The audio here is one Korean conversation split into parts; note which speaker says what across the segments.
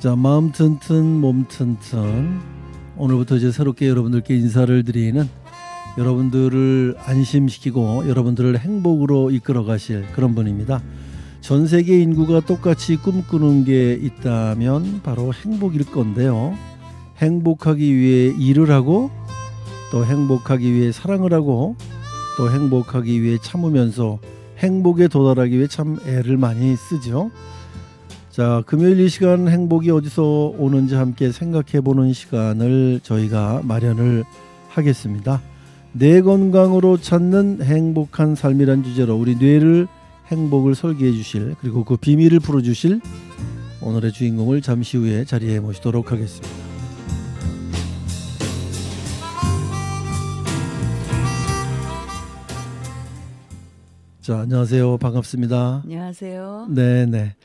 Speaker 1: 자, 마음 튼튼 몸 튼튼, 오늘부터 이제 새롭게 여러분들께 인사를 드리는, 여러분들을 안심시키고 여러분들을 행복으로 이끌어 가실 그런 분입니다. 전 세계 인구가 똑같이 꿈꾸는 게 있다면 바로 행복일 건데요. 행복하기 위해 일을 하고, 또 행복하기 위해 사랑을 하고, 또 행복하기 위해 참으면서 행복에 도달하기 위해 참 애를 많이 쓰죠. 자, 금요일 이 시간 행복이 어디서 오는지 함께 생각해보는 시간을 저희가 마련을 하겠습니다. 뇌 건강으로 찾는 행복한 삶이란 주제로 우리 뇌를 행복을 설계해 주실, 그리고 그 비밀을 풀어주실 오늘의 주인공을 잠시 후에 자리에 모시도록 하겠습니다. 자, 안녕하세요. 반갑습니다.
Speaker 2: 안녕하세요.
Speaker 1: 네네.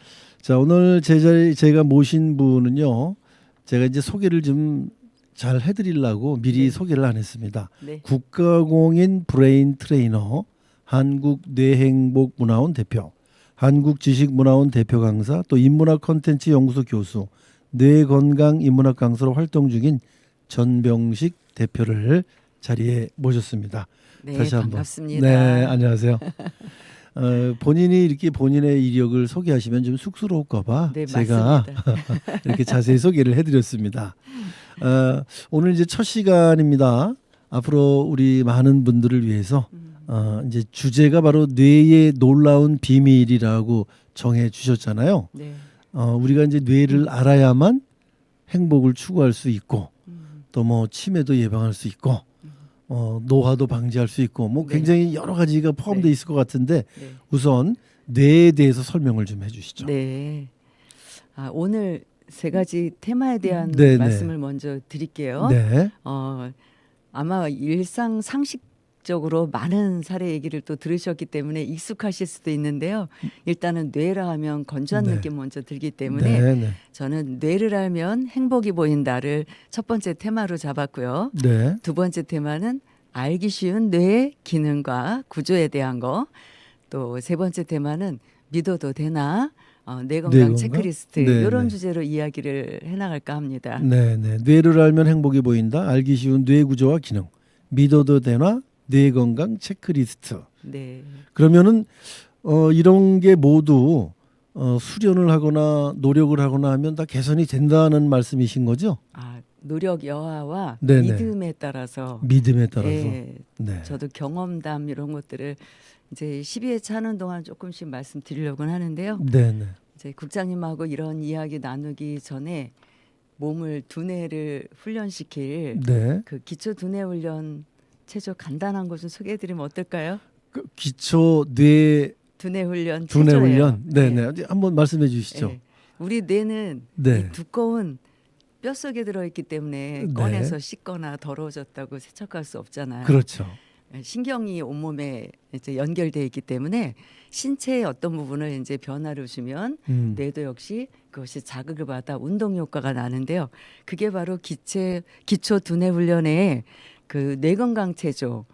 Speaker 1: 자, 오늘 제 자리 제가 모신 분은요, 제가 이제 소개를 좀 잘 해드리려고 미리
Speaker 2: 네.
Speaker 1: 소개를 안 했습니다.
Speaker 2: 네.
Speaker 1: 국가공인 브레인 트레이너, 한국 뇌행복 문화원 대표, 한국지식문화원 대표 강사, 또 인문학 콘텐츠 연구소 교수, 뇌건강 인문학 강사로 활동 중인 전병식 대표를 자리에 모셨습니다.
Speaker 2: 네,
Speaker 1: 다시 한번.
Speaker 2: 반갑습니다.
Speaker 1: 네, 안녕하세요. 본인이 이렇게 본인의 이력을 소개하시면 좀 쑥스러울까봐
Speaker 2: 네,
Speaker 1: 제가
Speaker 2: 맞습니다.
Speaker 1: 이렇게 자세히 소개를 해드렸습니다. 오늘 이제 첫 시간입니다. 앞으로 우리 많은 분들을 위해서 이제 주제가 바로 뇌의 놀라운 비밀이라고 정해 주셨잖아요.
Speaker 2: 네.
Speaker 1: 우리가 이제 뇌를 알아야만 행복을 추구할 수 있고, 또 뭐 치매도 예방할 수 있고, 노화도 방지할 수 있고, 뭐
Speaker 2: 네.
Speaker 1: 굉장히 여러 가지가 포함되어
Speaker 2: 네.
Speaker 1: 있을 것 같은데,
Speaker 2: 네.
Speaker 1: 우선 뇌에 대해서 설명을 좀 해주시죠.
Speaker 2: 네. 오늘 세 가지 테마에 대한
Speaker 1: 네, 네.
Speaker 2: 말씀을 먼저 드릴게요.
Speaker 1: 네,
Speaker 2: 아마 일상 상식적으로 많은 사례 얘기를 또 들으셨기 때문에 익숙하실 수도 있는데요. 일단은 뇌라 하면 건조한
Speaker 1: 네.
Speaker 2: 느낌 먼저 들기 때문에
Speaker 1: 네, 네,
Speaker 2: 저는 뇌를 알면 행복이 보인다를 첫 번째 테마로 잡았고요.
Speaker 1: 네,
Speaker 2: 두 번째 테마는 알기 쉬운 뇌의 기능과 구조에 대한 거. 또 세 번째 테마는 믿어도 되나? 뇌건강
Speaker 1: 뇌건강?
Speaker 2: 체크리스트
Speaker 1: 네,
Speaker 2: 이런
Speaker 1: 네.
Speaker 2: 주제로 이야기를 해나갈까 합니다.
Speaker 1: 네, 네. 뇌를 알면 행복이 보인다. 알기 쉬운 뇌 구조와 기능. 믿어도 되나? 뇌 건강 체크리스트.
Speaker 2: 네,
Speaker 1: 그러면은 이런 게 모두 수련을 하거나 노력을 하거나 하면 다 개선이 된다는 말씀이신 거죠?
Speaker 2: 노력 여하와
Speaker 1: 네네.
Speaker 2: 믿음에 따라서.
Speaker 1: 믿음에 따라서.
Speaker 2: 예,
Speaker 1: 네.
Speaker 2: 저도 경험담 이런 것들을 이제 12회차 하는 동안 조금씩 말씀드리려고는 하는데요.
Speaker 1: 네, 네.
Speaker 2: 이제 국장님하고 이런 이야기 나누기 전에 몸을 두뇌를 훈련시킬
Speaker 1: 네.
Speaker 2: 그 기초 두뇌 훈련 체조 간단한 거 좀 소개해드리면 어떨까요?
Speaker 1: 그 기초 뇌
Speaker 2: 두뇌 훈련
Speaker 1: 두뇌
Speaker 2: 체조예요.
Speaker 1: 훈련. 네, 네. 한번 말씀해 주시죠.
Speaker 2: 예. 우리 뇌는
Speaker 1: 네.
Speaker 2: 이 두꺼운 뼈속에 들어있기 때문에
Speaker 1: 네.
Speaker 2: 꺼내서 씻거나 더러워졌다고 세척할 수 없잖아요.
Speaker 1: 그렇죠.
Speaker 2: 신경이 온몸에 이제 연결되어 있기 때문에 신체의 어떤 부분을 이제 변화를 주면 뇌도 역시 그것이 자극을 받아 운동 효과가 나는데요. 그게 바로 기초 두뇌 훈련의 그 뇌건강 체조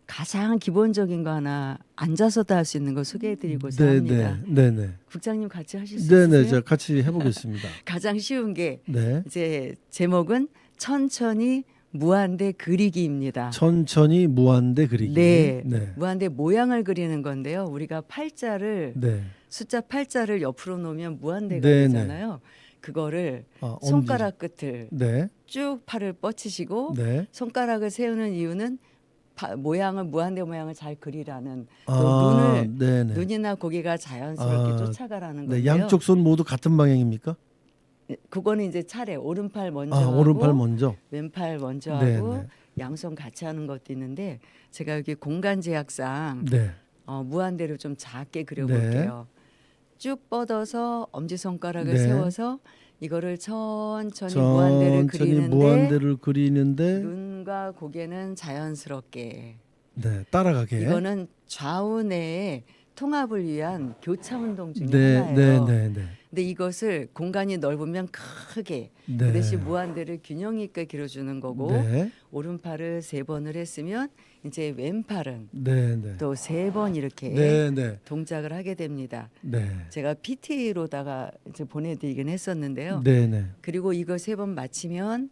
Speaker 2: 가장 기본적인 거 하나 앉아서도 할 수 있는 거 소개해드리고자
Speaker 1: 네,
Speaker 2: 합니다.
Speaker 1: 네, 네, 네.
Speaker 2: 국장님 같이 하실 수
Speaker 1: 네, 네.
Speaker 2: 있으세요?
Speaker 1: 자, 같이 해보겠습니다.
Speaker 2: 가장 쉬운 게
Speaker 1: 네.
Speaker 2: 이제 제목은 천천히 무한대 그리기입니다.
Speaker 1: 천천히 무한대 그리기.
Speaker 2: 네.
Speaker 1: 네.
Speaker 2: 무한대 모양을 그리는 건데요. 우리가 팔자를
Speaker 1: 네.
Speaker 2: 숫자 8자를 옆으로 놓으면 무한대가
Speaker 1: 네,
Speaker 2: 되잖아요. 그거를
Speaker 1: 엄지.
Speaker 2: 손가락 끝을
Speaker 1: 네.
Speaker 2: 쭉 팔을 뻗치시고
Speaker 1: 네.
Speaker 2: 손가락을 세우는 이유는 모양을 무한대 모양을 잘 그리라는 또 눈을
Speaker 1: 네네.
Speaker 2: 눈이나 고개가 자연스럽게 쫓아가라는 건데요.
Speaker 1: 네, 양쪽 손 모두 같은 방향입니까?
Speaker 2: 그거는 이제 차례 오른팔 먼저
Speaker 1: 오른팔
Speaker 2: 하고
Speaker 1: 먼저.
Speaker 2: 왼팔 먼저
Speaker 1: 네,
Speaker 2: 하고
Speaker 1: 네.
Speaker 2: 양손 같이 하는 것도 있는데 제가 여기 공간 제약상
Speaker 1: 네.
Speaker 2: 무한대로 좀 작게 그려볼게요. 쭉 뻗어서 엄지 손가락을
Speaker 1: 네.
Speaker 2: 세워서 이거를 천천히 무한대를
Speaker 1: 천천히
Speaker 2: 그리는데
Speaker 1: 무한대를 그리는데
Speaker 2: 눈과 고개는 자연스럽게.
Speaker 1: 네, 따라가게.
Speaker 2: 이거는 좌우뇌의 통합을 위한 교차 운동 중에
Speaker 1: 네,
Speaker 2: 하나예요.
Speaker 1: 네, 네, 네.
Speaker 2: 근데 이것을 공간이 넓으면 크게
Speaker 1: 네.
Speaker 2: 그 대신 무한대를 균형 있게 길어주는 거고
Speaker 1: 네.
Speaker 2: 오른팔을 3번을 했으면 이제 왼팔은
Speaker 1: 네. 네.
Speaker 2: 또 3번 이렇게
Speaker 1: 네. 네.
Speaker 2: 동작을 하게 됩니다.
Speaker 1: 네.
Speaker 2: 제가 PT로다가 이제 보내드리긴 했었는데요.
Speaker 1: 네. 네.
Speaker 2: 그리고 이거 3번 마치면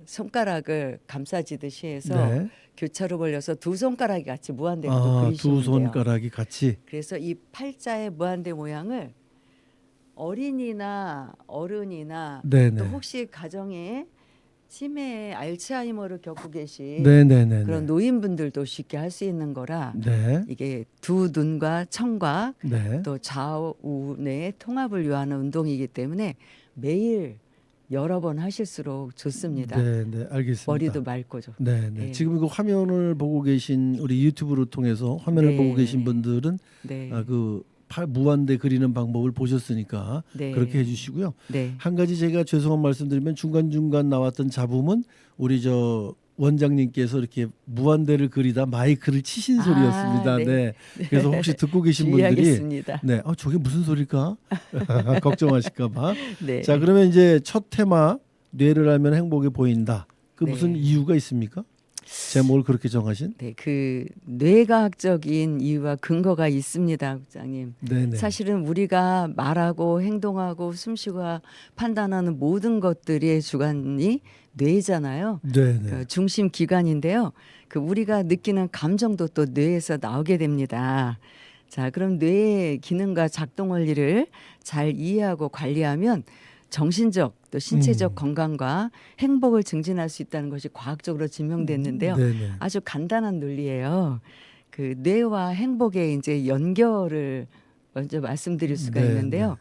Speaker 2: 손가락을 감싸지듯이 해서
Speaker 1: 네.
Speaker 2: 교차로 벌려서 두 손가락이 같이 무한대로 또
Speaker 1: 아,
Speaker 2: 그리시면
Speaker 1: 두
Speaker 2: 돼요.
Speaker 1: 손가락이 같이.
Speaker 2: 그래서 이 팔자의 무한대 모양을 어린이나 어른이나
Speaker 1: 네.
Speaker 2: 또
Speaker 1: 네.
Speaker 2: 혹시 가정에 치매, 알츠하이머를 겪고 계신
Speaker 1: 네. 네. 네.
Speaker 2: 그런 노인분들도 쉽게 할 수 있는 거라
Speaker 1: 네.
Speaker 2: 이게 두 눈과 청각
Speaker 1: 네.
Speaker 2: 또 좌우뇌의 통합을 요하는 운동이기 때문에 매일 여러 번 하실수록 좋습니다.
Speaker 1: 네. 네. 알겠습니다.
Speaker 2: 머리도 맑고 죠.
Speaker 1: 네, 네.
Speaker 2: 네.
Speaker 1: 지금 이거 화면을 보고 계신 우리 유튜브를 통해서 화면을
Speaker 2: 네.
Speaker 1: 보고 계신 분들은
Speaker 2: 네.
Speaker 1: 그 무한대 그리는 방법을 보셨으니까
Speaker 2: 네.
Speaker 1: 그렇게 해주시고요.
Speaker 2: 네.
Speaker 1: 한 가지 제가 죄송한 말씀드리면 중간중간 나왔던 잡음은 우리 저 원장님께서 이렇게 무한대를 그리다 마이크를 치신 소리였습니다.
Speaker 2: 네.
Speaker 1: 네. 그래서 혹시 듣고 계신 분들이
Speaker 2: 주의하겠습니다.
Speaker 1: 네, 저게 무슨 소리일까 걱정하실까봐.
Speaker 2: 네.
Speaker 1: 자, 그러면 이제 첫 테마 뇌를 알면 행복해 보인다. 그
Speaker 2: 네.
Speaker 1: 무슨 이유가 있습니까? 제목을 그렇게 정하신?
Speaker 2: 네, 그 뇌과학적인 이유와 근거가 있습니다, 국장님.
Speaker 1: 네네.
Speaker 2: 사실은 우리가 말하고 행동하고 숨쉬고 판단하는 모든 것들의 주관이 뇌잖아요.
Speaker 1: 네네.
Speaker 2: 그 중심 기관인데요. 그 우리가 느끼는 감정도 또 뇌에서 나오게 됩니다. 자, 그럼 뇌의 기능과 작동 원리를 잘 이해하고 관리하면 정신적 또 신체적 건강과 행복을 증진할 수 있다는 것이 과학적으로 증명됐는데요.
Speaker 1: 네네.
Speaker 2: 아주 간단한 논리예요. 그 뇌와 행복의 이제 연결을 먼저 말씀드릴 수가
Speaker 1: 네,
Speaker 2: 있는데요.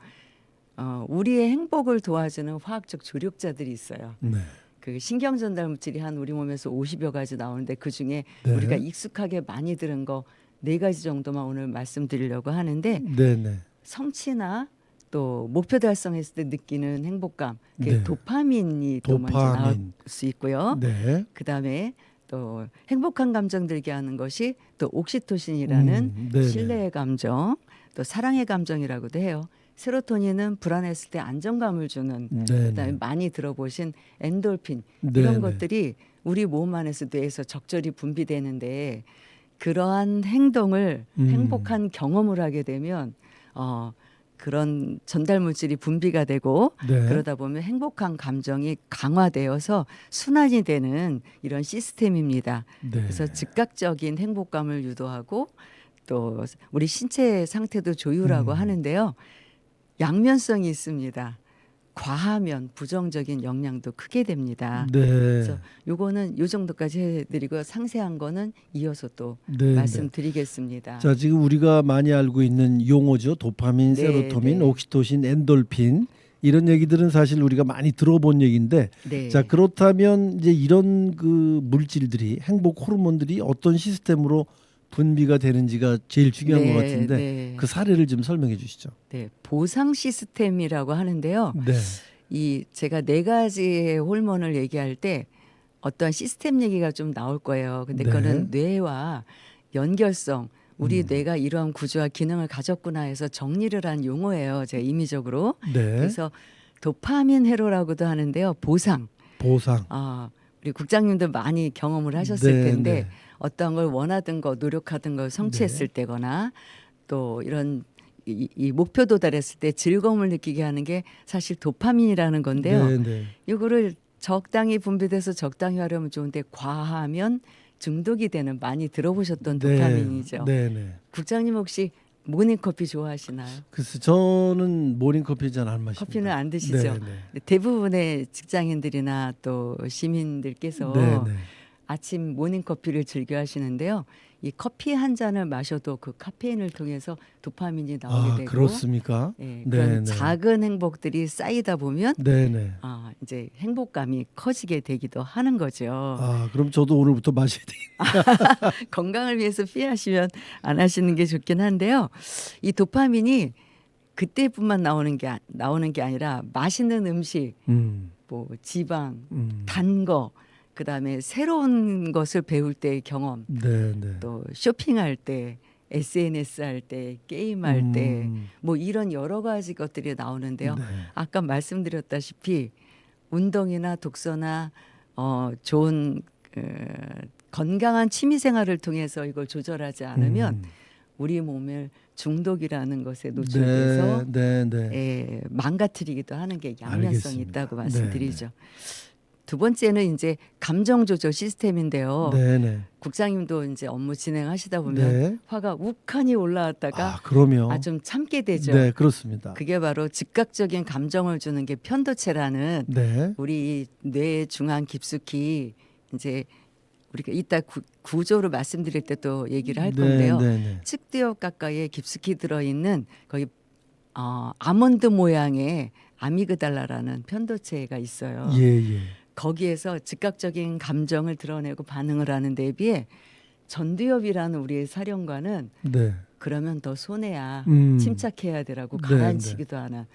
Speaker 2: 우리의 행복을 도와주는 화학적 조력자들이 있어요.
Speaker 1: 네.
Speaker 2: 그 신경 전달 물질이 한 우리 몸에서 50여 가지 나오는데 그 중에
Speaker 1: 네.
Speaker 2: 우리가 익숙하게 많이 들은 거 4가지 정도만 오늘 말씀드리려고 하는데
Speaker 1: 네네.
Speaker 2: 성취나 또 목표 달성했을 때 느끼는 행복감, 그게
Speaker 1: 네.
Speaker 2: 도파민이 또 먼저 나올
Speaker 1: 도파민.
Speaker 2: 수 있고요.
Speaker 1: 네.
Speaker 2: 그다음에 또 행복한 감정 들게 하는 것이 또 옥시토신이라는
Speaker 1: 네네.
Speaker 2: 신뢰의 감정, 또 사랑의 감정이라고도 해요. 세로토닌은 불안했을 때 안정감을 주는,
Speaker 1: 네네.
Speaker 2: 그다음에 많이 들어보신 엔돌핀
Speaker 1: 네네.
Speaker 2: 이런 것들이 우리 몸 안에서 뇌에서 적절히 분비되는데 그러한 행동을 행복한 경험을 하게 되면 그런 전달 물질이 분비가 되고
Speaker 1: 네.
Speaker 2: 그러다 보면 행복한 감정이 강화되어서 순환이 되는 이런 시스템입니다.
Speaker 1: 네.
Speaker 2: 그래서 즉각적인 행복감을 유도하고 또 우리 신체 상태도 조율하고 하는데요. 양면성이 있습니다. 과하면 부정적인 영향도 크게 됩니다.
Speaker 1: 네.
Speaker 2: 그래서 요거는 요 정도까지 해드리고 상세한 거는 이어서 또
Speaker 1: 네.
Speaker 2: 말씀드리겠습니다.
Speaker 1: 자, 지금 우리가 많이 알고 있는 용어죠. 도파민,
Speaker 2: 네,
Speaker 1: 세로토닌,
Speaker 2: 네.
Speaker 1: 옥시토신, 엔돌핀 이런 얘기들은 사실 우리가 많이 들어본 얘기인데,
Speaker 2: 네.
Speaker 1: 자, 그렇다면 이제 이런 그 물질들이 행복 호르몬들이 어떤 시스템으로 분비가 되는지가 제일 중요한 것 같은데
Speaker 2: 네.
Speaker 1: 그 사례를 좀 설명해 주시죠.
Speaker 2: 네, 보상 시스템이라고 하는데요.
Speaker 1: 네.
Speaker 2: 이 제가 4가지의 호르몬을 얘기할 때 어떤 시스템 얘기가 좀 나올 거예요. 근데
Speaker 1: 네.
Speaker 2: 그거는 뇌와 연결성, 우리 뇌가 이러한 구조와 기능을 가졌구나 해서 정리를 한 용어예요. 제가 임의적으로.
Speaker 1: 네.
Speaker 2: 그래서 도파민 회로라고도 하는데요. 보상.
Speaker 1: 보상.
Speaker 2: 우리 국장님도 많이 경험을 하셨을
Speaker 1: 네,
Speaker 2: 텐데
Speaker 1: 네.
Speaker 2: 어떤 걸 원하던 거 노력하던 걸 성취했을 때거나 또 이런 이 목표 도달했을 때 즐거움을 느끼게 하는 게 사실 도파민이라는 건데요.
Speaker 1: 네, 네.
Speaker 2: 이거를 적당히 분비돼서 적당히 하려면 좋은데 과하면 중독이 되는 많이 들어보셨던 도파민이죠.
Speaker 1: 네, 네.
Speaker 2: 국장님 혹시 모닝커피 좋아하시나요?
Speaker 1: 그래서 저는 모닝커피 잘 안 마십니다.
Speaker 2: 커피는 안 드시죠?
Speaker 1: 네, 네.
Speaker 2: 근데 대부분의 직장인들이나 또 시민들께서
Speaker 1: 네, 네.
Speaker 2: 아침 모닝커피를 즐겨 하시는데요. 이 커피 한 잔을 마셔도 그 카페인을 통해서 도파민이 나오게 되고
Speaker 1: 그렇습니까?
Speaker 2: 예,
Speaker 1: 네,
Speaker 2: 그런
Speaker 1: 네.
Speaker 2: 작은 행복들이 쌓이다 보면
Speaker 1: 네, 네.
Speaker 2: 이제 행복감이 커지게 되기도 하는 거죠.
Speaker 1: 그럼 저도 오늘부터 마셔야 되겠네요.
Speaker 2: 건강을 위해서 피하시면 안 하시는 게 좋긴 한데요. 이 도파민이 그때뿐만 나오는 게 아니라 맛있는 음식, 뭐 지방, 단 거, 그다음에 새로운 것을 배울 때의 경험,
Speaker 1: 네, 네.
Speaker 2: 또 쇼핑할 때 SNS 할 때, 게임할 때 뭐 이런 여러 가지 것들이 나오는데요.
Speaker 1: 네.
Speaker 2: 아까 말씀드렸다시피 운동이나 독서나 좋은 건강한 취미 생활을 통해서 이걸 조절하지 않으면 우리 몸을 중독이라는 것에 노출돼서
Speaker 1: 네, 네.
Speaker 2: 망가뜨리기도 하는 게 양면성이
Speaker 1: 알겠습니다.
Speaker 2: 있다고 말씀드리죠. 두 번째는 이제 감정 조절 시스템인데요.
Speaker 1: 네, 네.
Speaker 2: 국장님도 이제 업무 진행하시다 보면
Speaker 1: 네.
Speaker 2: 화가 욱하니 올라왔다가
Speaker 1: 그러면
Speaker 2: 좀 참게 되죠.
Speaker 1: 네, 그렇습니다.
Speaker 2: 그게 바로 즉각적인 감정을 주는 게 편도체라는
Speaker 1: 네.
Speaker 2: 우리 뇌 중앙 깊숙이 이제 우리가 이따 구조를 말씀드릴 때 또 얘기를 할 건데요.
Speaker 1: 네, 네.
Speaker 2: 측두엽 가까이에 깊숙이 들어있는 거기 아몬드 모양의 아미그달라라는 편도체가 있어요.
Speaker 1: 예, 예.
Speaker 2: 거기에서 즉각적인 감정을 드러내고 반응을 하는 데에 비해 전두엽이라는 우리의 사령관은
Speaker 1: 네.
Speaker 2: 그러면 더 손해야 침착해야 되라고
Speaker 1: 네,
Speaker 2: 가라앉히기도 하는,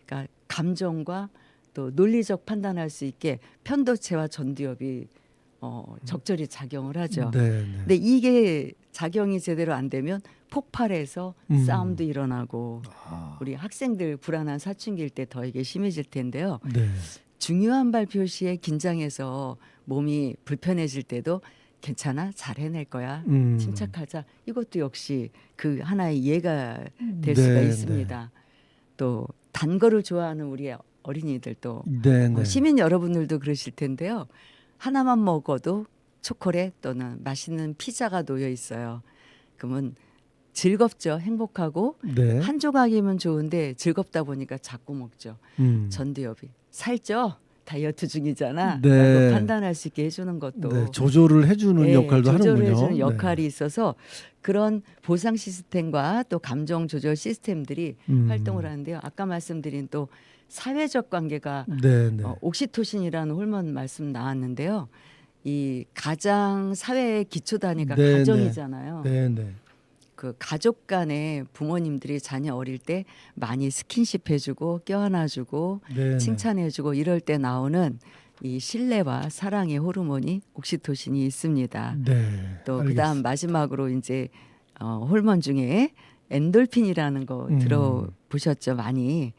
Speaker 2: 그러니까 감정과 또 논리적 판단할 수 있게 편도체와 전두엽이 적절히 작용을 하죠.
Speaker 1: 네, 네.
Speaker 2: 근데 이게 작용이 제대로 안 되면 폭발해서 싸움도 일어나고 우리 학생들 불안한 사춘기일 때 더 이게 심해질 텐데요.
Speaker 1: 네.
Speaker 2: 중요한 발표 시에 긴장해서 몸이 불편해질 때도 괜찮아, 잘 해낼 거야, 침착하자, 이것도 역시 그 하나의 예가 될 수가
Speaker 1: 네,
Speaker 2: 있습니다. 또 단 거를 좋아하는 우리 어린이들도
Speaker 1: 네, 네.
Speaker 2: 시민 여러분들도 그러실 텐데요. 하나만 먹어도 초콜릿 또는 맛있는 피자가 놓여 있어요. 그러면 즐겁죠. 행복하고
Speaker 1: 네.
Speaker 2: 한 조각이면 좋은데 즐겁다 보니까 자꾸 먹죠. 전두엽이 살쪄, 다이어트 중이잖아
Speaker 1: 네.
Speaker 2: 라고 판단할 수 있게 해주는 것도
Speaker 1: 네, 조절을 해주는 역할도
Speaker 2: 조절을
Speaker 1: 하는군요.
Speaker 2: 해주는 역할이 있어서 그런 보상 시스템과 또 감정 조절 시스템들이 활동을 하는데요. 아까 말씀드린 또 사회적 관계가
Speaker 1: 네, 네.
Speaker 2: 옥시토신이라는 호르몬 말씀 나왔는데요. 이 가장 사회의 기초 단위가
Speaker 1: 네,
Speaker 2: 가정이잖아요.
Speaker 1: 네, 네.
Speaker 2: 그 가족 간에 부모님들이 자녀 어릴 때 많이 스킨십 해주고 껴안아주고
Speaker 1: 네,
Speaker 2: 칭찬해주고 이럴 때 나오는 이 신뢰와 사랑의 호르몬이 옥시토신이 있습니다.
Speaker 1: 네.
Speaker 2: 또
Speaker 1: 알겠습니다.
Speaker 2: 그다음 마지막으로 이제 호르몬 중에 엔돌핀이라는 거 들어보셨죠? 많이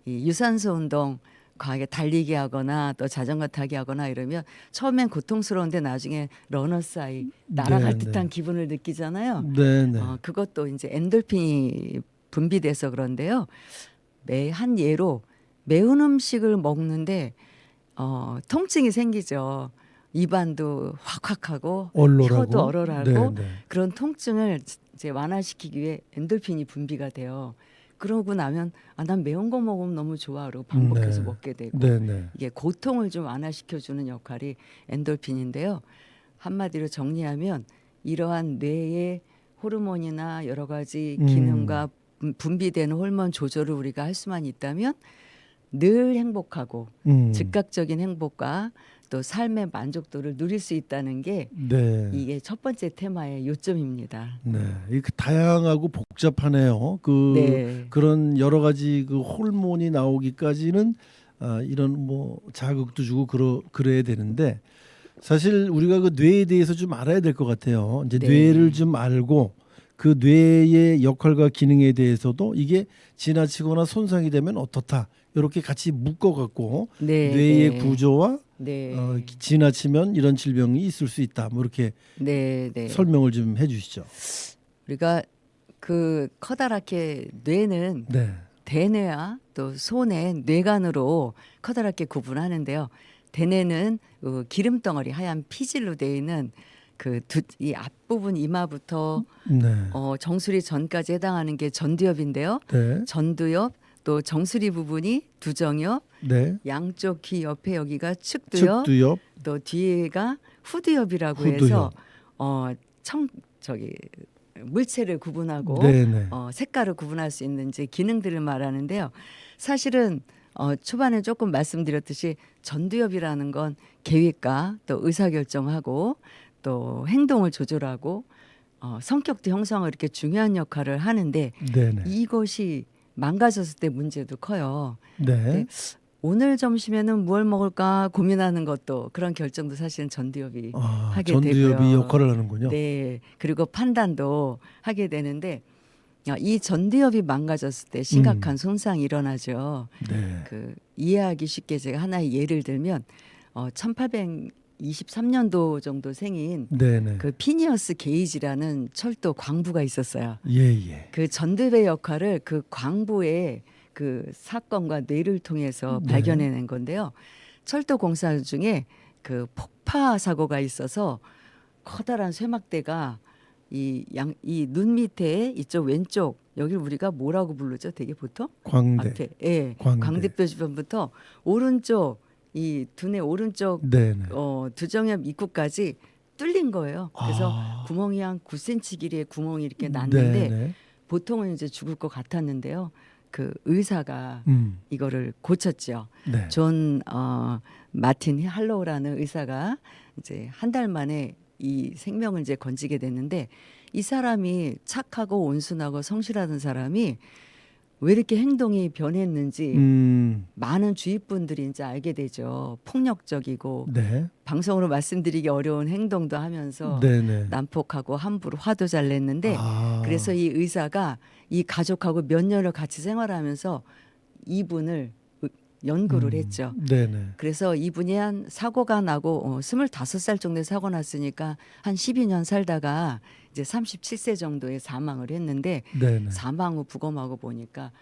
Speaker 2: 이 유산소 운동 과하게 달리기 하거나 또 자전거 타기 하거나 이러면 처음엔 고통스러운데 나중에 러너스하이 날아갈
Speaker 1: 네,
Speaker 2: 듯한
Speaker 1: 네.
Speaker 2: 기분을 느끼잖아요.
Speaker 1: 네, 네.
Speaker 2: 그것도 이제 엔돌핀이 분비돼서 그런데요. 한 예로 매운 음식을 먹는데 통증이 생기죠. 입안도 확확하고
Speaker 1: 얼얼하고.
Speaker 2: 혀도 얼얼하고
Speaker 1: 네, 네.
Speaker 2: 그런 통증을 이제 완화시키기 위해 엔돌핀이 분비가 돼요. 그러고 나면 난 매운 거 먹으면 너무 좋아 그러고 반복해서
Speaker 1: 네.
Speaker 2: 먹게 되고
Speaker 1: 네, 네.
Speaker 2: 이게 고통을 좀 완화시켜주는 역할이 엔돌핀인데요. 한마디로 정리하면 이러한 뇌의 호르몬이나 여러 가지 기능과 분비되는 호르몬 조절을 우리가 할 수만 있다면 늘 행복하고 즉각적인 행복과 또 삶의 만족도를 누릴 수 있다는 게
Speaker 1: 네.
Speaker 2: 이게 첫 번째 테마의 요점입니다.
Speaker 1: 네, 이게 다양하고 복잡하네요.
Speaker 2: 네.
Speaker 1: 그런 여러 가지 그 호르몬이 나오기까지는 이런 뭐 자극도 주고 그래야 되는데 사실 우리가 그 뇌에 대해서 좀 알아야 될 것 같아요. 이제
Speaker 2: 네.
Speaker 1: 뇌를 좀 알고 그 뇌의 역할과 기능에 대해서도 이게 지나치거나 손상이 되면 어떻다 이렇게 같이 묶어갖고
Speaker 2: 네,
Speaker 1: 뇌의
Speaker 2: 네.
Speaker 1: 구조와
Speaker 2: 네.
Speaker 1: 지나치면 이런 질병이 있을 수 있다. 뭐 이렇게
Speaker 2: 네, 네.
Speaker 1: 설명을 좀 해주시죠.
Speaker 2: 우리가 그 커다랗게 뇌는
Speaker 1: 네. 대뇌와
Speaker 2: 또 소뇌, 뇌간으로 커다랗게 구분하는데요. 대뇌는 기름 덩어리 하얀 피질로 되어 있는 이 앞부분 이마부터
Speaker 1: 네.
Speaker 2: 정수리 전까지 해당하는 게 전두엽인데요.
Speaker 1: 네.
Speaker 2: 전두엽 또 정수리 부분이 두정엽,
Speaker 1: 네.
Speaker 2: 양쪽 귀 옆에 여기가 측두엽,
Speaker 1: 측두엽.
Speaker 2: 또 뒤에가 후두엽이라고
Speaker 1: 후두엽.
Speaker 2: 해서 물체를 구분하고
Speaker 1: 네네.
Speaker 2: 색깔을 구분할 수 있는 이제 기능들을 말하는데요. 사실은 초반에 조금 말씀드렸듯이 전두엽이라는 건 계획과 또 의사결정하고 또 행동을 조절하고 성격도 형성을 이렇게 중요한 역할을 하는데
Speaker 1: 네네.
Speaker 2: 이것이 망가졌을 때 문제도 커요.
Speaker 1: 네.
Speaker 2: 네. 오늘 점심에는 뭘 먹을까 고민하는 것도 그런 결정도 사실은 전두엽이 하게
Speaker 1: 전두엽이
Speaker 2: 되고요.
Speaker 1: 역할을 하는군요.
Speaker 2: 네, 그리고 판단도 하게 되는데 이 전두엽이 망가졌을 때 심각한 손상이 일어나죠.
Speaker 1: 네.
Speaker 2: 그 이해하기 쉽게 제가 하나의 예를 들면 1823년도 정도 생인
Speaker 1: 네네.
Speaker 2: 그 피니어스 게이지라는 철도 광부가 있었어요.
Speaker 1: 예예.
Speaker 2: 그 전두엽의 역할을 그 광부의 그 사건과 뇌를 통해서
Speaker 1: 네.
Speaker 2: 발견해낸 건데요. 철도 공사 중에 그 폭파 사고가 있어서 커다란 쇠막대가 이 눈 밑에 이쪽 왼쪽 여기를 우리가 뭐라고 부르죠? 되게 보통
Speaker 1: 광대.
Speaker 2: 앞에 예
Speaker 1: 광대.
Speaker 2: 광대뼈 주변부터 오른쪽 이 두뇌 오른쪽
Speaker 1: 네네.
Speaker 2: 두정엽 입구까지 뚫린 거예요. 그래서 구멍이 한 9cm 길이의 구멍이 이렇게 났는데
Speaker 1: 네네.
Speaker 2: 보통은 이제 죽을 것 같았는데요. 그 의사가 이거를 고쳤죠.
Speaker 1: 네.
Speaker 2: 존 마틴 할로우라는 의사가 이제 한 달 만에 이 생명을 이제 건지게 됐는데 이 사람이 착하고 온순하고 성실하던 사람이 왜 이렇게 행동이 변했는지 많은 주위 분들이 이제 알게 되죠. 폭력적이고
Speaker 1: 네.
Speaker 2: 방송으로 말씀드리기 어려운 행동도 하면서
Speaker 1: 네네.
Speaker 2: 난폭하고 함부로 화도 잘 냈는데 그래서 이 의사가 이 가족하고 몇 년을 같이 생활하면서 이분을 연구를 했죠.
Speaker 1: 네네.
Speaker 2: 그래서 이분이 한 사고가 나고 25살 정도에 사고 났으니까 한 12년 살다가 이제 37세 정도에 사망을 했는데
Speaker 1: 네네.
Speaker 2: 사망 후 부검하고 보니까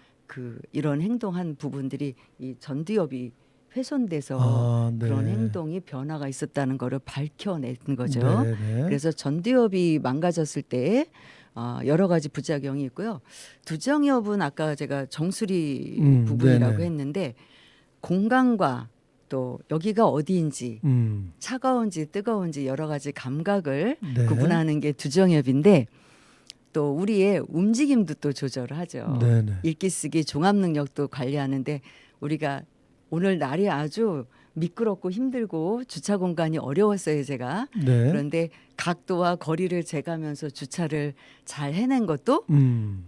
Speaker 2: 이런 행동한 부분들이 이 전두엽이 훼손돼서
Speaker 1: 네.
Speaker 2: 그런 행동이 변화가 있었다는 거를 밝혀낸 거죠.
Speaker 1: 네네.
Speaker 2: 그래서 전두엽이 망가졌을 때 여러 가지 부작용이 있고요. 두정엽은 아까 제가 정수리 부분이라고
Speaker 1: 네네.
Speaker 2: 했는데 공간과 또 여기가 어디인지 차가운지 뜨거운지 여러 가지 감각을
Speaker 1: 네.
Speaker 2: 구분하는 게 두정엽인데 또 우리의 움직임도 또 조절을 하죠.
Speaker 1: 네네.
Speaker 2: 읽기 쓰기 종합 능력도 관리하는데 우리가 오늘 날이 아주 미끄럽고 힘들고 주차 공간이 어려웠어요 제가.
Speaker 1: 네.
Speaker 2: 그런데 각도와 거리를 재가면서 주차를 잘 해낸 것도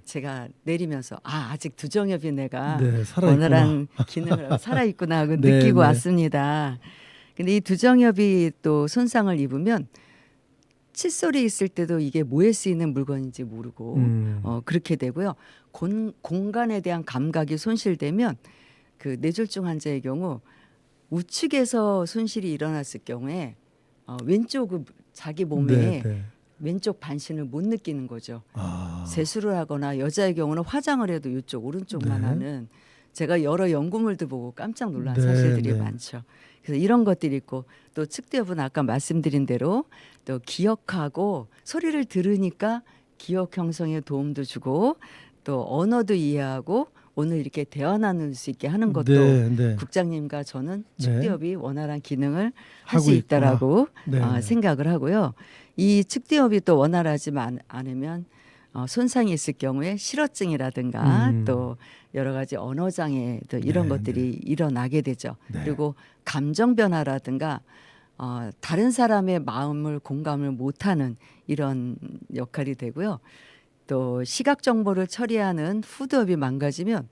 Speaker 2: 제가 내리면서 아직 두정엽이 내가
Speaker 1: 네, 살아있구나.
Speaker 2: 원활한 기능을 하고 살아있구나 하고
Speaker 1: 네,
Speaker 2: 느끼고
Speaker 1: 네.
Speaker 2: 왔습니다. 근데 이 두정엽이 또 손상을 입으면 칫솔이 있을 때도 이게 뭐에 쓰이는 물건인지 모르고 그렇게 되고요. 공간에 대한 감각이 손실되면 그 뇌졸중 환자의 경우 우측에서 손실이 일어났을 경우에 왼쪽 자기 몸에
Speaker 1: 네.
Speaker 2: 왼쪽 반신을 못 느끼는 거죠. 세수를 하거나 여자의 경우는 화장을 해도 이쪽 오른쪽만
Speaker 1: 네.
Speaker 2: 하는 제가 여러 연구물도 보고 깜짝 놀란
Speaker 1: 네,
Speaker 2: 사실들이
Speaker 1: 네.
Speaker 2: 많죠. 그래서 이런 것들이 있고 또 측두엽은 아까 말씀드린 대로 또 기억하고 소리를 들으니까 기억 형성에 도움도 주고 또 언어도 이해하고 오늘 이렇게 대화 나눌 수 있게 하는 것도
Speaker 1: 네.
Speaker 2: 국장님과 저는
Speaker 1: 네.
Speaker 2: 측두엽이 원활한 기능을 할
Speaker 1: 하고
Speaker 2: 수 있다라고
Speaker 1: 네.
Speaker 2: 생각을 하고요. 이 측두엽이 또 원활하지 않으면 손상이 있을 경우에 실어증이라든가 또 여러 가지 언어 장애 또 이런
Speaker 1: 네,
Speaker 2: 것들이 일어나게 되죠.
Speaker 1: 네.
Speaker 2: 그리고 감정 변화라든가 다른 사람의 마음을 공감을 못하는 이런 역할이 되고요. 또 시각 정보를 처리하는 후두엽이 망가지면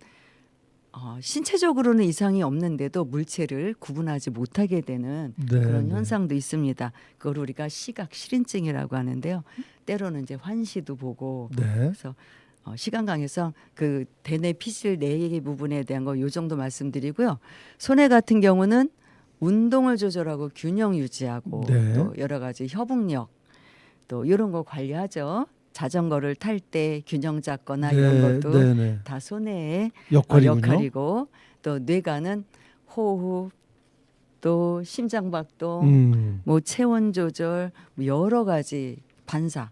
Speaker 2: 신체적으로는 이상이 없는데도 물체를 구분하지 못하게 되는
Speaker 1: 네,
Speaker 2: 그런
Speaker 1: 네.
Speaker 2: 현상도 있습니다. 그걸 우리가 시각 실인증이라고 하는데요. 때로는 이제 환시도 보고
Speaker 1: 네.
Speaker 2: 그래서 시간 강에서 그 대뇌 피실 네 부분에 대한 거 요 정도 말씀드리고요. 손해 같은 경우는 운동을 조절하고 균형 유지하고
Speaker 1: 네.
Speaker 2: 또 여러 가지 협응력 또 이런 거 관리하죠. 자전거를 탈 때 균형 잡거나 이런 것도
Speaker 1: 네네.
Speaker 2: 다 손해의
Speaker 1: 역할이군요.
Speaker 2: 역할이고 또 뇌가는 호흡 또 심장박동 뭐 체온 조절 뭐 여러 가지 반사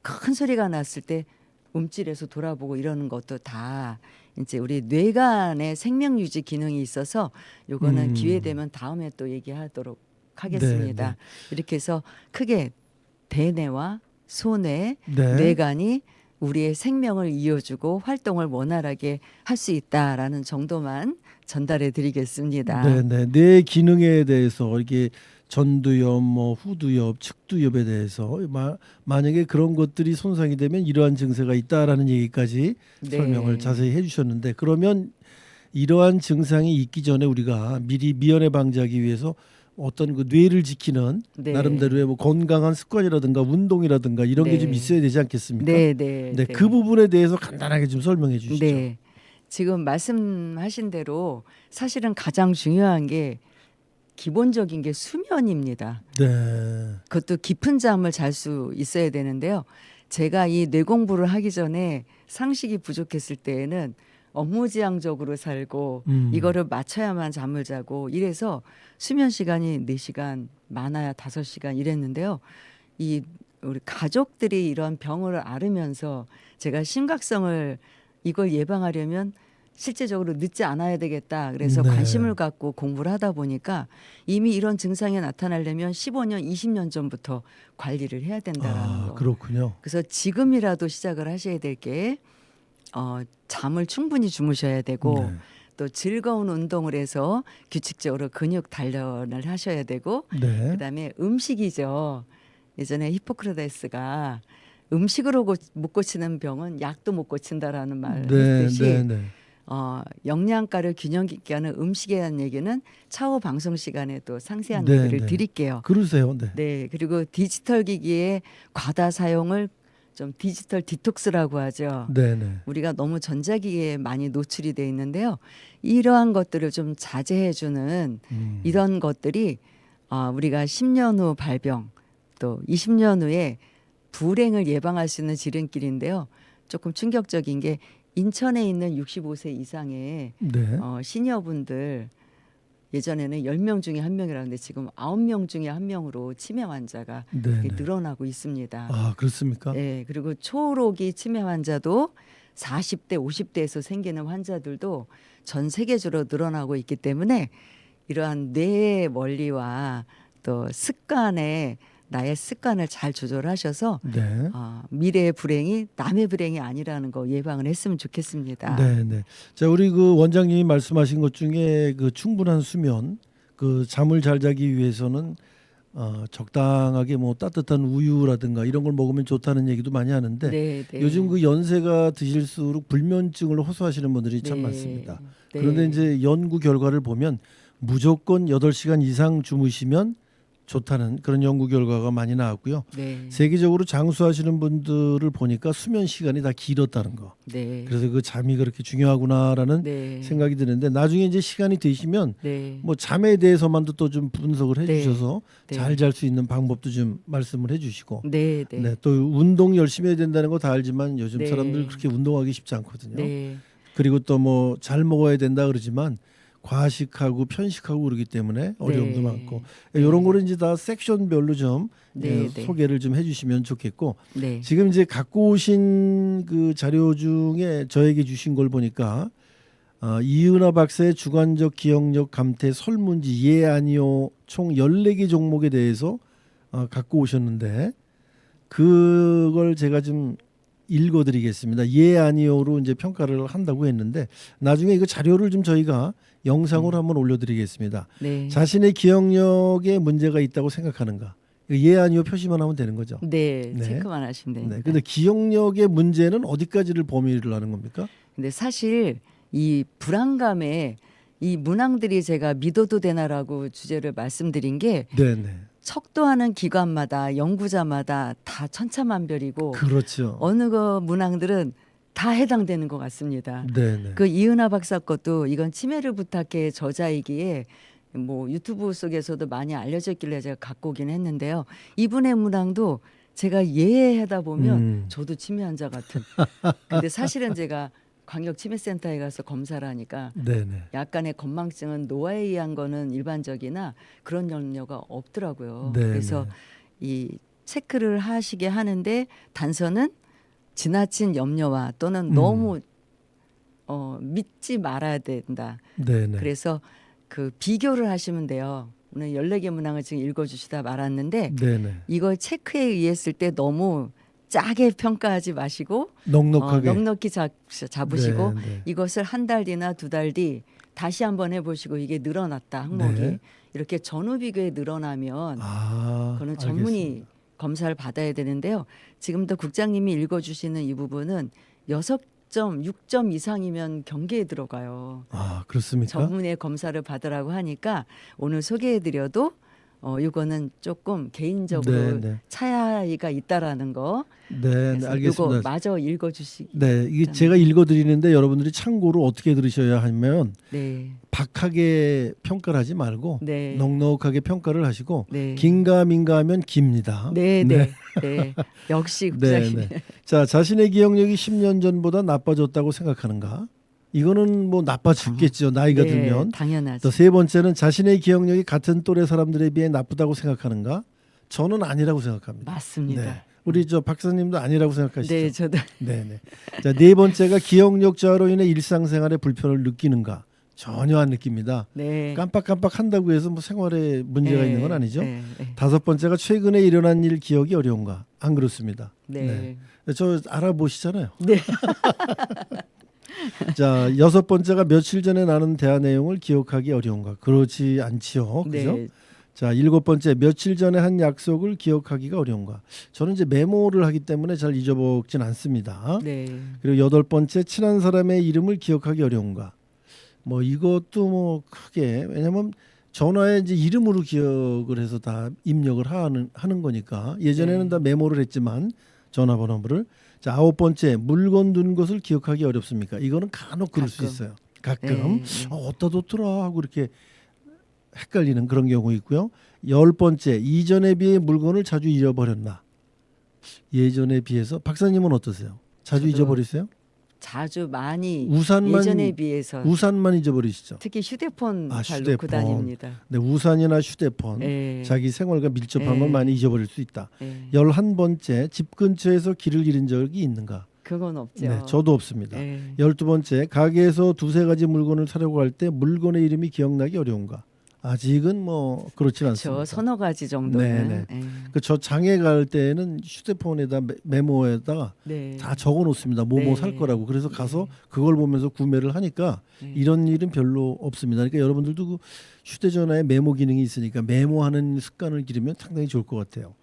Speaker 2: 큰 소리가 났을 때 움찔해서 돌아보고 이러는 것도 다 이제 우리 뇌간의 생명 유지 기능이 있어서 요거는 기회 되면 다음에 또 얘기하도록 하겠습니다.
Speaker 1: 네.
Speaker 2: 이렇게 해서 크게 대뇌와 소뇌,
Speaker 1: 네.
Speaker 2: 뇌간이 우리의 생명을 이어주고 활동을 원활하게 할 수 있다라는 정도만 전달해 드리겠습니다.
Speaker 1: 네네. 뇌 기능에 대해서 이게 전두엽, 뭐 후두엽, 측두엽에 대해서 만약에 그런 것들이 손상이 되면 이러한 증세가 있다라는 얘기까지
Speaker 2: 네.
Speaker 1: 설명을 자세히 해주셨는데 그러면 이러한 증상이 있기 전에 우리가 미리 미연에 방지하기 위해서 어떤 그 뇌를 지키는
Speaker 2: 네.
Speaker 1: 나름대로의 뭐 건강한 습관이라든가 운동이라든가 이런 게
Speaker 2: 네.
Speaker 1: 좀 있어야 되지 않겠습니까?
Speaker 2: 네, 네,
Speaker 1: 네, 그 부분에 대해서 간단하게 좀 설명해 주시죠.
Speaker 2: 네. 지금 말씀하신 대로 사실은 가장 중요한 게 기본적인 게 수면입니다.
Speaker 1: 네.
Speaker 2: 그것도 깊은 잠을 잘 수 있어야 되는데요. 제가 이 뇌 공부를 하기 전에 상식이 부족했을 때에는 업무지향적으로 살고 이거를 맞춰야만 잠을 자고 이래서 수면 시간이 4시간 많아야 5시간 이랬는데요. 이 우리 가족들이 이런 병을 앓으면서 제가 심각성을 이걸 예방하려면 실제적으로 늦지 않아야 되겠다. 그래서
Speaker 1: 네.
Speaker 2: 관심을 갖고 공부를 하다 보니까 이미 이런 증상이 나타나려면 15년, 20년 전부터 관리를 해야 된다라는 거.
Speaker 1: 그렇군요.
Speaker 2: 그래서 지금이라도 시작을 하셔야 될 게 잠을 충분히 주무셔야 되고
Speaker 1: 네.
Speaker 2: 또 즐거운 운동을 해서 규칙적으로 근육 단련을 하셔야 되고
Speaker 1: 네.
Speaker 2: 그다음에 음식이죠. 예전에 히포크라테스가 음식으로 못 고치는 병은 약도 못 고친다라는 말을
Speaker 1: 네,
Speaker 2: 했듯이
Speaker 1: 네, 네.
Speaker 2: 영양가를 균형 있게 하는 음식에 대한 얘기는 차후 방송 시간에 또 상세한
Speaker 1: 네,
Speaker 2: 얘기를
Speaker 1: 네.
Speaker 2: 드릴게요.
Speaker 1: 그러세요. 네.
Speaker 2: 네, 그리고 디지털 기기의 과다 사용을 좀 디지털 디톡스라고 하죠.
Speaker 1: 네, 네.
Speaker 2: 우리가 너무 전자기기에 많이 노출이 돼 있는데요. 이러한 것들을 좀 자제해 주는 이런 것들이 우리가 10년 후 발병 또 20년 후에 불행을 예방할 수 있는 지름길인데요. 조금 충격적인 게 인천에 있는 65세 이상의
Speaker 1: 네.
Speaker 2: 시니어분들 예전에는 10명 중에 1명이라고 하는데 지금 9명 중에 1명으로 치매 환자가
Speaker 1: 네, 네.
Speaker 2: 늘어나고 있습니다.
Speaker 1: 아, 그렇습니까?
Speaker 2: 네, 그리고 초록이 치매 환자도 40대, 50대에서 생기는 환자들도 전 세계적으로 늘어나고 있기 때문에 이러한 뇌의 원리와 또 습관에 나의 습관을 잘 조절하셔서
Speaker 1: 네.
Speaker 2: 미래의 불행이 남의 불행이 아니라는 거 예방을 했으면 좋겠습니다.
Speaker 1: 네, 네. 자, 우리 그 원장님이 말씀하신 것 중에 그 충분한 수면, 그 잠을 잘 자기 위해서는 적당하게 뭐 따뜻한 우유라든가 이런 걸 먹으면 좋다는 얘기도 많이 하는데
Speaker 2: 네, 네.
Speaker 1: 요즘 그 연세가 드실수록 불면증을 호소하시는 분들이 참
Speaker 2: 네.
Speaker 1: 많습니다.
Speaker 2: 네.
Speaker 1: 그런데 이제 연구 결과를 보면 무조건 8시간 이상 주무시면 좋다는 그런 연구 결과가 많이 나왔고요.
Speaker 2: 네.
Speaker 1: 세계적으로 장수하시는 분들을 보니까 수면 시간이 다 길었다는 거.
Speaker 2: 네.
Speaker 1: 그래서 그 잠이 그렇게 중요하구나라는
Speaker 2: 네.
Speaker 1: 생각이 드는데 나중에 이제 시간이 되시면
Speaker 2: 네.
Speaker 1: 뭐 잠에 대해서만도 또 좀 분석을 해주셔서
Speaker 2: 네.
Speaker 1: 잘 잘 수 있는 방법도 좀 말씀을 해주시고
Speaker 2: 네. 네.
Speaker 1: 네, 또 운동 열심히 해야 된다는 거 다 알지만 요즘
Speaker 2: 네.
Speaker 1: 사람들 그렇게 운동하기 쉽지 않거든요.
Speaker 2: 네.
Speaker 1: 그리고 또 뭐 잘 먹어야 된다 그러지만 과식하고 편식하고 그러기 때문에 어려움도
Speaker 2: 네.
Speaker 1: 많고 이런 거를 이제 다 섹션별로 좀
Speaker 2: 네, 네.
Speaker 1: 소개를 좀 해주시면 좋겠고
Speaker 2: 네.
Speaker 1: 지금 이제 갖고 오신 그 자료 중에 저에게 주신 걸 보니까 이은하 박사의 주관적 기억력 감퇴 설문지 예 아니요 총 14개 종목에 대해서 갖고 오셨는데 그걸 제가 좀 읽어드리겠습니다. 예 아니요로 이제 평가를 한다고 했는데 나중에 이거 자료를 좀 저희가 영상으로 한번 올려드리겠습니다.
Speaker 2: 네.
Speaker 1: 자신의 기억력에 문제가 있다고 생각하는가? 예 아니요 표시만 하면 되는 거죠.
Speaker 2: 네.
Speaker 1: 네.
Speaker 2: 체크만 하시면 됩니다.
Speaker 1: 네. 근데 기억력의 문제는 어디까지를 범위를 하는 겁니까?
Speaker 2: 근데 사실 이 불안감에 이 문항들이 제가 믿어도 되나라고 주제를 말씀드린 게
Speaker 1: 네, 네.
Speaker 2: 척도하는 기관마다 연구자마다 다 천차만별이고
Speaker 1: 그렇죠.
Speaker 2: 어느 거 문항들은 다 해당되는 것 같습니다.
Speaker 1: 네, 네.
Speaker 2: 그 이은하 박사 것도 이건 치매를 부탁해 저자이기에 뭐 유튜브 속에서도 많이 알려졌길래 제가 갖고 오긴 했는데요. 이분의 문항도 제가 예하다 보면 저도 치매 환자 같은. 근데 사실은 제가 광역 치매센터에 가서 검사를 하니까
Speaker 1: 네, 네.
Speaker 2: 약간의 건망증은 노화에 의한 거는 일반적이나 그런 염려가 없더라고요.
Speaker 1: 네,
Speaker 2: 그래서 이 체크를 하시게 하는데 단서는 지나친 염려와 또는 너무 믿지 말아야 된다.
Speaker 1: 네, 네.
Speaker 2: 그래서 그 비교를 하시면 돼요. 오늘 14개 문항을 지금 읽어주시다 말았는데
Speaker 1: 네, 네.
Speaker 2: 이걸 체크에 의했을 때 너무 짜게 평가하지 마시고
Speaker 1: 넉넉하게.
Speaker 2: 넉넉히 잡으시고
Speaker 1: 네, 네.
Speaker 2: 이것을 한 달 뒤나 2달 뒤 다시 한번 해보시고 이게 늘어났다 항목이
Speaker 1: 네.
Speaker 2: 이렇게 전후 비교에 늘어나면 그거는 전문의
Speaker 1: 알겠습니다.
Speaker 2: 검사를 받아야 되는데요. 지금도 국장님이 읽어주시는 이 부분은 6 6점 이상이면 경계에 들어가요.
Speaker 1: 아, 그렇습니까?
Speaker 2: 전문의 검사를 받으라고 하니까 오늘 소개해드려도 이거는 조금 개인적으로
Speaker 1: 네, 네.
Speaker 2: 차이가 있다라는 거.
Speaker 1: 네,
Speaker 2: 그래서
Speaker 1: 알겠습니다.
Speaker 2: 이거 마저 읽어주시기.
Speaker 1: 네, 이게 제가 읽어드리는데 여러분들이 참고로 어떻게 들으셔야 하면
Speaker 2: 네,
Speaker 1: 박하게 평가를 하지 말고
Speaker 2: 네,
Speaker 1: 넉넉하게 평가를 하시고
Speaker 2: 네,
Speaker 1: 긴가민가 하면 깁니다.
Speaker 2: 네, 네, 네. 역시
Speaker 1: 네,
Speaker 2: 국장님.
Speaker 1: 네. 자, 자신의 기억력이 10년 전보다 나빠졌다고 생각하는가? 이거는 뭐 나빠졌겠죠. 나이가
Speaker 2: 네,
Speaker 1: 들면.
Speaker 2: 당연하죠.
Speaker 1: 또 세 번째는 자신의 기억력이 같은 또래 사람들에 비해 나쁘다고 생각하는가? 저는 아니라고 생각합니다.
Speaker 2: 맞습니다.
Speaker 1: 네. 우리 저 박사님도 아니라고 생각하시죠?
Speaker 2: 네, 저도.
Speaker 1: 네, 네. 자, 네 번째가 기억력 저하로 인해 일상생활에 불편을 느끼는가? 전혀 안 느낍니다.
Speaker 2: 네.
Speaker 1: 깜빡깜빡 한다고 해서 뭐 생활에 문제가
Speaker 2: 네,
Speaker 1: 있는 건 아니죠.
Speaker 2: 네, 네.
Speaker 1: 다섯 번째가 최근에 일어난 일 기억이 어려운가? 안 그렇습니다.
Speaker 2: 네.
Speaker 1: 저 알아보시잖아요.
Speaker 2: 네.
Speaker 1: 자, 여섯 번째가 며칠 전에 나눈 대화 내용을 기억하기 어려운가? 그렇지 않지요. 그죠?
Speaker 2: 네.
Speaker 1: 자, 일곱 번째 며칠 전에 한 약속을 기억하기가 어려운가? 저는 이제 메모를 하기 때문에 잘 잊어먹진 않습니다.
Speaker 2: 네.
Speaker 1: 그리고 여덟 번째 친한 사람의 이름을 기억하기 어려운가? 뭐 이것도 뭐 크게 왜냐면 전화에 이제 이름으로 기억을 해서 다 입력을 하는 거니까 예전에는
Speaker 2: 네.
Speaker 1: 다 메모를 했지만 전화번호를 자 아홉 번째 물건 둔 것을 기억하기 어렵습니까? 이거는 간혹 그럴 수
Speaker 2: 가끔.
Speaker 1: 있어요. 가끔
Speaker 2: 네.
Speaker 1: 어디다 뒀더라 하고 이렇게 헷갈리는 그런 경우 있고요. 열 번째 이전에 비해 물건을 자주 잃어버렸나? 예전에 비해서 박사님은 어떠세요? 자주
Speaker 2: 저도
Speaker 1: 잊어버리세요?
Speaker 2: 자주 많이
Speaker 1: 우산만
Speaker 2: 예전에 비해서
Speaker 1: 우산만 잊어버리시죠?
Speaker 2: 특히 휴대폰
Speaker 1: 아,
Speaker 2: 잘
Speaker 1: 휴대폰.
Speaker 2: 놓고 다닙니다.
Speaker 1: 네, 우산이나 휴대폰
Speaker 2: 네.
Speaker 1: 자기 생활과 밀접한
Speaker 2: 네.
Speaker 1: 걸 많이 잊어버릴 수 있다.
Speaker 2: 네.
Speaker 1: 11번째 집 근처에서 길을 잃은 적이 있는가?
Speaker 2: 그건 없죠.
Speaker 1: 네, 저도 없습니다.
Speaker 2: 네.
Speaker 1: 12번째 가게에서 두세 가지 물건을 사려고 할 때 물건의 이름이 기억나기 어려운가? 아직은 뭐 그렇진
Speaker 2: 그렇죠.
Speaker 1: 않습니다.
Speaker 2: 서너 가지 정도는.
Speaker 1: 네,
Speaker 2: 네.
Speaker 1: 저 장에 갈 때는 휴대폰에다 메모에다가
Speaker 2: 네.
Speaker 1: 다 적어 놓습니다. 뭐뭐
Speaker 2: 네.
Speaker 1: 살 거라고. 그래서 가서 그걸 보면서 구매를 하니까
Speaker 2: 네.
Speaker 1: 이런 일은 별로 없습니다. 그러니까 여러분들도 그 휴대전화에 메모 기능이 있으니까 메모하는 습관을 기르면 상당히 좋을 것 같아요.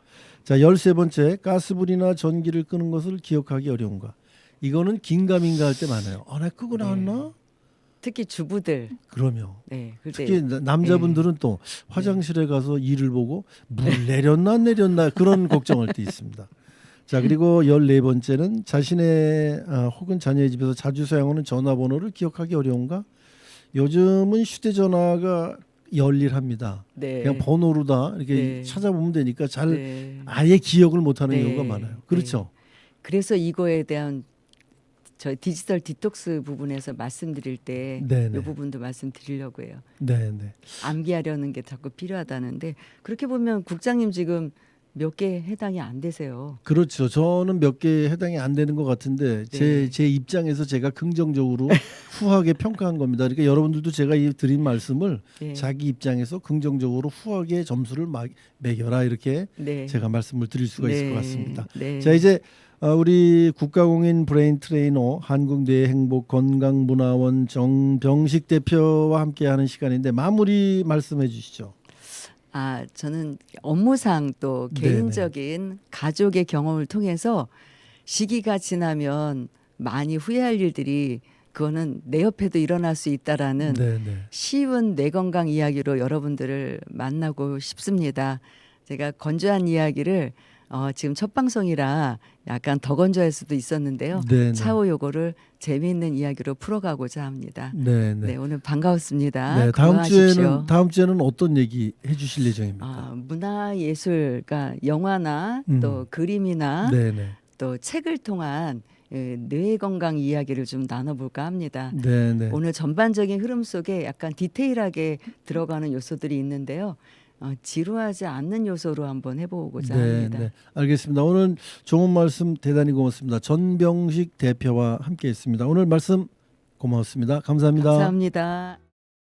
Speaker 1: 자, 13번째 가스불이나 전기를 끄는 것을 기억하기 어려운가? 이거는 긴가민가 할 때 많아요. 아, 나 끄고 나왔나?
Speaker 2: 특히 주부들.
Speaker 1: 그럼요.
Speaker 2: 네. 그때
Speaker 1: 특히 남자분들은 또 화장실에 가서 일을 보고 물 내렸나 안 내렸나 그런 걱정할 때 있습니다. 자, 그리고 14번째는 자신의 혹은 자녀의 집에서 자주 사용하는 전화번호를 기억하기 어려운가? 요즘은 휴대전화가 열일합니다.
Speaker 2: 네.
Speaker 1: 그냥 번호로 다 이렇게
Speaker 2: 네.
Speaker 1: 찾아보면 되니까 잘
Speaker 2: 네.
Speaker 1: 아예 기억을 못하는
Speaker 2: 네.
Speaker 1: 경우가 많아요. 그렇죠?
Speaker 2: 그래서 이거에 대한 저 디지털 디톡스 부분에서 말씀드릴 때 이
Speaker 1: 네네.
Speaker 2: 부분도 말씀드리려고 해요.
Speaker 1: 네, 네.
Speaker 2: 암기하려는 게 자꾸 필요하다는데 그렇게 보면 국장님 지금 몇 개 해당이 안 되세요.
Speaker 1: 그렇죠. 저는 몇 개 해당이 안 되는 것 같은데
Speaker 2: 네.
Speaker 1: 제 입장에서 제가 긍정적으로 후하게 평가한 겁니다. 그러니까 여러분들도 제가 이 드린 말씀을
Speaker 2: 네.
Speaker 1: 자기 입장에서 긍정적으로 후하게 점수를 매겨라 이렇게
Speaker 2: 네.
Speaker 1: 제가 말씀을 드릴 수가 있을
Speaker 2: 네.
Speaker 1: 것 같습니다.
Speaker 2: 네.
Speaker 1: 자, 이제 우리 국가공인 브레인 트레이너 한국뇌행복건강문화원 정병식 대표와 함께하는 시간인데 마무리 말씀해 주시죠.
Speaker 2: 저는 업무상 또
Speaker 1: 네네.
Speaker 2: 개인적인 가족의 경험을 통해서 시기가 지나면 많이 후회할 일들이 그거는 내 옆에도 일어날 수 있다라는
Speaker 1: 네, 네.
Speaker 2: 쉬운 뇌 건강 이야기로 여러분들을 만나고 싶습니다. 제가 건조한 이야기를 지금 첫 방송이라 약간 더 건조할 수도 있었는데요.
Speaker 1: 네, 네.
Speaker 2: 차후 요거를 재미있는 이야기로 풀어가고자 합니다.
Speaker 1: 네,
Speaker 2: 네,
Speaker 1: 네.
Speaker 2: 오늘 반가웠습니다.
Speaker 1: 네,
Speaker 2: 건강하십시오.
Speaker 1: 다음 주에는 어떤 얘기 해주실 예정입니까?
Speaker 2: 문화예술, 그러니까 영화나 또 그림이나
Speaker 1: 네, 네,
Speaker 2: 또 책을 통한 뇌 건강 이야기를 좀 나눠볼까 합니다.
Speaker 1: 네, 네.
Speaker 2: 오늘 전반적인 흐름 속에 약간 디테일하게 들어가는 요소들이 있는데요. 지루하지 않는 요소로 한번 해보고자 합니다.
Speaker 1: 네, 알겠습니다. 오늘 좋은 말씀 대단히 고맙습니다. 전병식 대표와 함께했습니다. 오늘 말씀 고맙습니다. 감사합니다.
Speaker 2: 감사합니다.